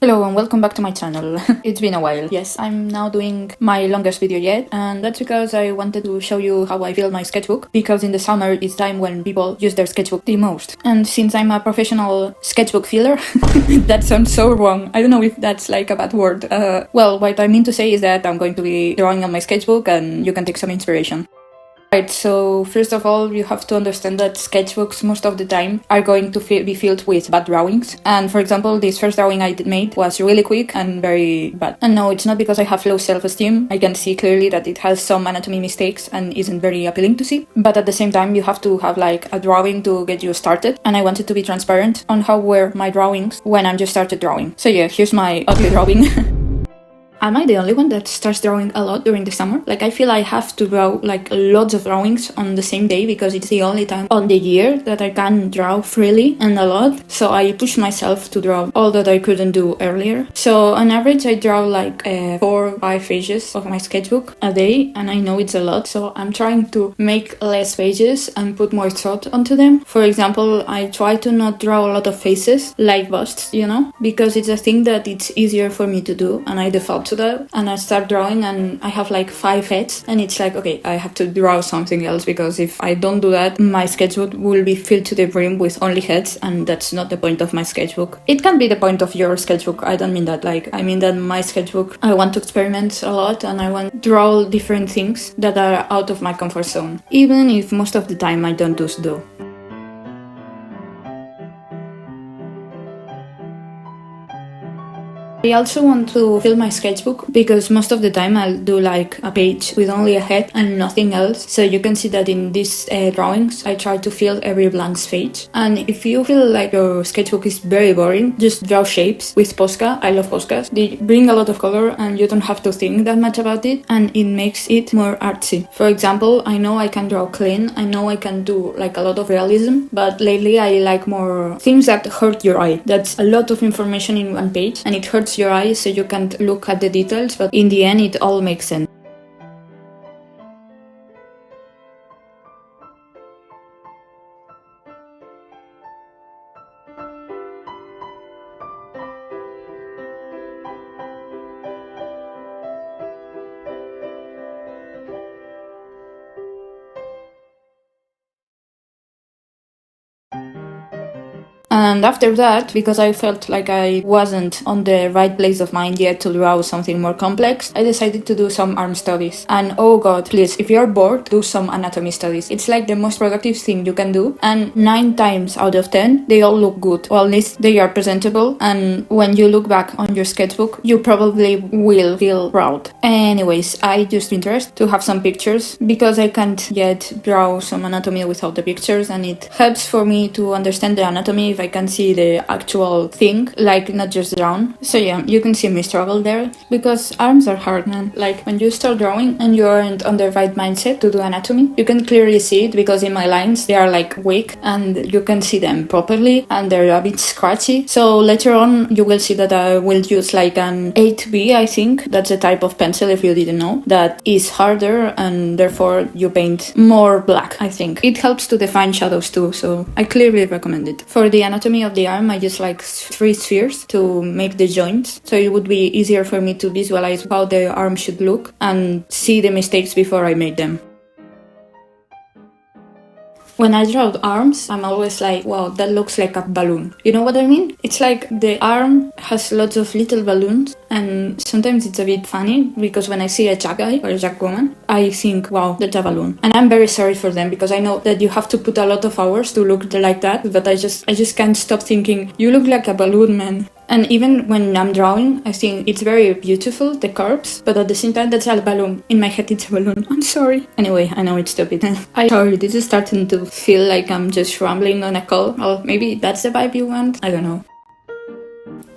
Hello and welcome back to my channel. It's been a while. Yes, I'm now doing my longest video yet, and that's because I wanted to show you how I fill my sketchbook, because in the summer it's time when people use their sketchbook the most. And since I'm a professional sketchbook filler, that sounds so wrong. I don't know if that's like a bad word. Well, what I mean to say is that I'm going to be drawing on my sketchbook and you can take some inspiration. Right, so first of all, you have to understand that sketchbooks most of the time are going to be filled with bad drawings. And for example, this first drawing I made was really quick and very bad. And no, it's not because I have low self-esteem. I can see clearly that it has some anatomy mistakes and isn't very appealing to see. But at the same time, you have to have like a drawing to get you started. And I wanted to be transparent on how were my drawings when I just started drawing. So yeah, here's my ugly drawing. Am I the only one that starts drawing a lot during the summer? Like, I feel I have to draw like lots of drawings on the same day because it's the only time on the year that I can draw freely and a lot. So I push myself to draw all that I couldn't do earlier. So on average, I draw like 4 or 5 pages of my sketchbook a day, and I know it's a lot. So I'm trying to make less pages and put more thought onto them. For example, I try to not draw a lot of faces, like busts, you know, because it's a thing that it's easier for me to do, and I default to that. And I start drawing and I have like 5 heads, and it's like, okay, I have to draw something else, because if I don't do that, my sketchbook will be filled to the brim with only heads, and that's not the point of my sketchbook. It can be the point of your sketchbook. I don't mean that. Like, I mean that my sketchbook, I want to experiment a lot and I want to draw different things that are out of my comfort zone, even if most of the time I don't do so. I also want to fill my sketchbook because most of the time I'll do like a page with only a head and nothing else. So you can see that in these drawings I try to fill every blank space. And if you feel like your sketchbook is very boring, just draw shapes with Posca. I love Poscas. They bring a lot of color and you don't have to think that much about it, and it makes it more artsy. For example, I know I can draw clean, I know I can do like a lot of realism, but lately I like more things that hurt your eye. That's a lot of information in one page and it hurts your eyes, so you can't look at the details, but in the end it all makes sense. And after that, because I felt like I wasn't on the right place of mind yet to draw something more complex, I decided to do some arm studies. And oh god, please, if you're bored, do some anatomy studies. It's like the most productive thing you can do, and 9 times out of 10, they all look good, or at least they are presentable, and when you look back on your sketchbook, you probably will feel proud. Anyways, I used Pinterest to have some pictures, because I can't yet draw some anatomy without the pictures, and it helps for me to understand the anatomy if I can see the actual thing, like not just drawn. So yeah, you can see me struggle there, because arms are hard, man. Like, when you start drawing and you aren't on the right mindset to do anatomy, you can clearly see it, because in my lines they are like weak and you can see them properly and they're a bit scratchy. So later on you will see that I will use like an 8B, I think. That's a type of pencil, if you didn't know, that is harder and therefore you paint more black, I think. It helps to define shadows too, so I clearly recommend it. For the anatomy of the arm, I use like 3 spheres to make the joints, so it would be easier for me to visualize how the arm should look and see the mistakes before I made them. When I draw arms, I'm always like, wow, that looks like a balloon. You know what I mean? It's like the arm has lots of little balloons, and sometimes it's a bit funny, because when I see a Jack guy or a Jack woman, I think, wow, that's a balloon. And I'm very sorry for them, because I know that you have to put a lot of hours to look like that, but I just can't stop thinking, you look like a balloon, man. And even when I'm drawing, I think it's very beautiful, the curves, but at the same time, that's a balloon. In my head, it's a balloon. I'm sorry. Anyway, I know it's stupid. I'm sorry, this is starting to feel like I'm just rambling on a call. Or maybe that's the vibe you want? I don't know.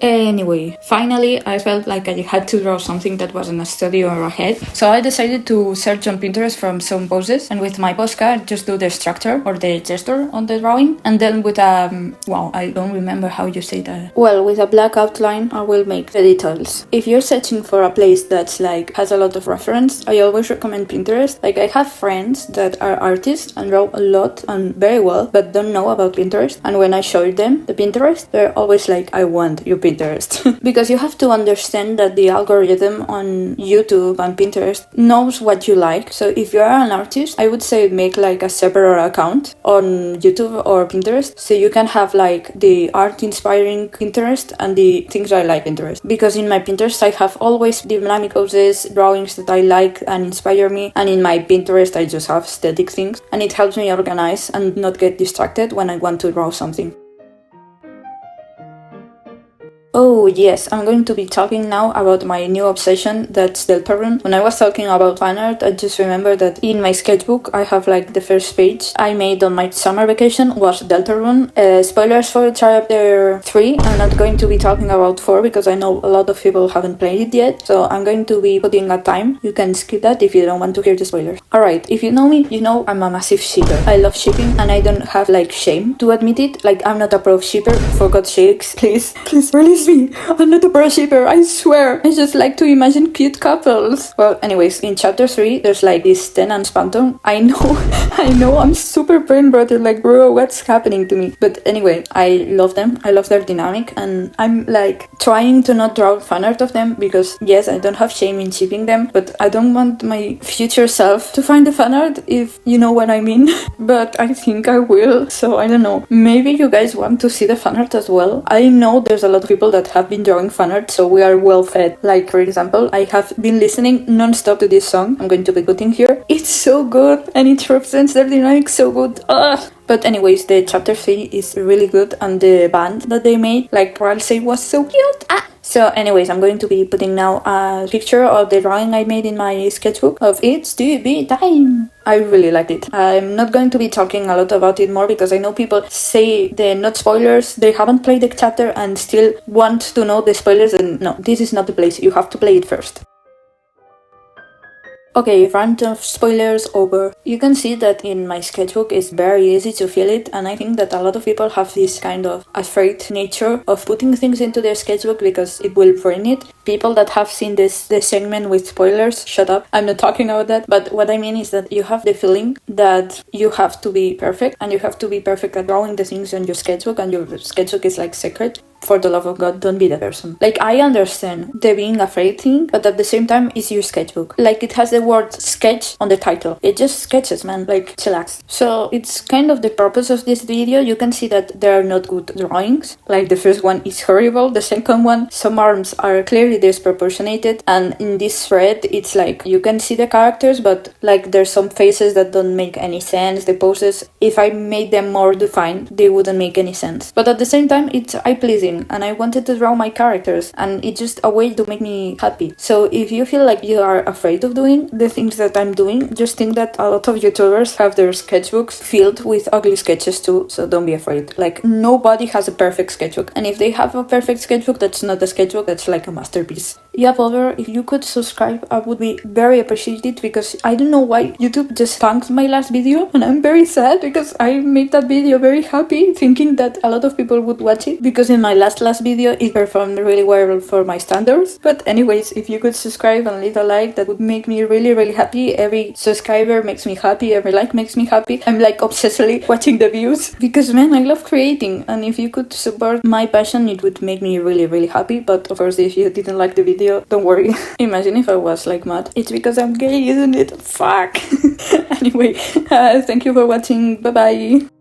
Anyway, finally, I felt like I had to draw something that wasn't a study or a head. So I decided to search on Pinterest from some poses, and with my Posca, just do the structure or the gesture on the drawing. And then with a, wow, I don't remember how you say that. Well, with a black outline, I will make the details. If you're searching for a place that's like, has a lot of reference, I always recommend Pinterest. Like, I have friends that are artists and draw a lot and very well, but don't know about Pinterest. And when I show them the Pinterest, they're always like, I want your Pinterest. Pinterest. Because you have to understand that the algorithm on YouTube and Pinterest knows what you like. So if you are an artist, I would say make like a separate account on YouTube or Pinterest, so you can have like the art inspiring Pinterest and the things I like Pinterest. Because in my Pinterest I have always dynamic poses, drawings that I like and inspire me, and in my Pinterest I just have static things, and it helps me organize and not get distracted when I want to draw something. Oh yes, I'm going to be talking now about my new obsession, that's deltarune. When I was talking about fan art, I just remembered that in my sketchbook I have like the first page I made on my summer vacation was deltarune. Spoilers for chapter 3, I'm not going to be talking about 4 because I know a lot of people haven't played it yet, so I'm going to be putting a time. You can skip that if you don't want to hear the spoilers. Alright, if you know me, you know I'm a massive shipper. I love shipping and I don't have like shame to admit it. Like I'm not a pro shipper, for God's sakes, please release me. I'm not a pro shipper, I swear. I just like to imagine cute couples. Well, anyways, in chapter 3, there's like this Ten and Spanton. I know, I'm super brain rotted, like bro, what's happening to me? But anyway, I love them. I love their dynamic, and I'm like trying to not draw fan art of them because yes, I don't have shame in shipping them, but I don't want my future self to find the fan art, if you know what I mean. But I think I will, so I don't know. Maybe you guys want to see the fan art as well. I know there's a lot of people that have been drawing fan art, so we are well fed. Like for example, I have been listening non-stop to this song I'm going to be putting here. It's so good and it represents their dynamic so good. Ugh. But anyways, the chapter 3 is really good, and the band that they made, like Ralsei, was so cute. So anyways, I'm going to be putting now a picture of the drawing I made in my sketchbook of It's to Be Time. I really liked it. I'm not going to be talking a lot about it more because I know people say the not spoilers, they haven't played the chapter and still want to know the spoilers, and no, this is not the place. You have to play it first. Okay, rant of spoilers over. You can see that in my sketchbook it's very easy to feel it, and I think that a lot of people have this kind of afraid nature of putting things into their sketchbook because it will ruin it. People that have seen this segment with spoilers, shut up, I'm not talking about that, but what I mean is that you have the feeling that you have to be perfect, and you have to be perfect at drawing the things on your sketchbook, and your sketchbook is like sacred. For the love of God, don't be the person. Like, I understand the being afraid thing, but at the same time, it's your sketchbook. Like, it has the word sketch on the title. It just sketches, man. Like, chillax. So, it's kind of the purpose of this video. You can see that there are not good drawings. Like, the first one is horrible. The second one, some arms are clearly disproportionated. And in this thread, it's like, you can see the characters, but like, there's some faces that don't make any sense. The poses, if I made them more defined, they wouldn't make any sense. But at the same time, it's eye-pleasing. And I wanted to draw my characters, and it's just a way to make me happy. So if you feel like you are afraid of doing the things that I'm doing, just think that a lot of YouTubers have their sketchbooks filled with ugly sketches too, so don't be afraid. Like, nobody has a perfect sketchbook, and if they have a perfect sketchbook, that's not a sketchbook, that's like a masterpiece. Yeah, Pulver, if you could subscribe, I would be very appreciated, because I don't know why YouTube just thanked my last video, and I'm very sad because I made that video very happy, thinking that a lot of people would watch it, because in my last video it performed really well for my standards. But anyways, if you could subscribe and leave a like, that would make me really happy. Every subscriber makes me happy, every like makes me happy. I'm like obsessively watching the views because, man, I love creating, and if you could support my passion, it would make me really happy. But of course, if you didn't like the video, don't worry. Imagine if I was like mad. It's because I'm gay, isn't it? Fuck. Anyway, thank you for watching. Bye bye.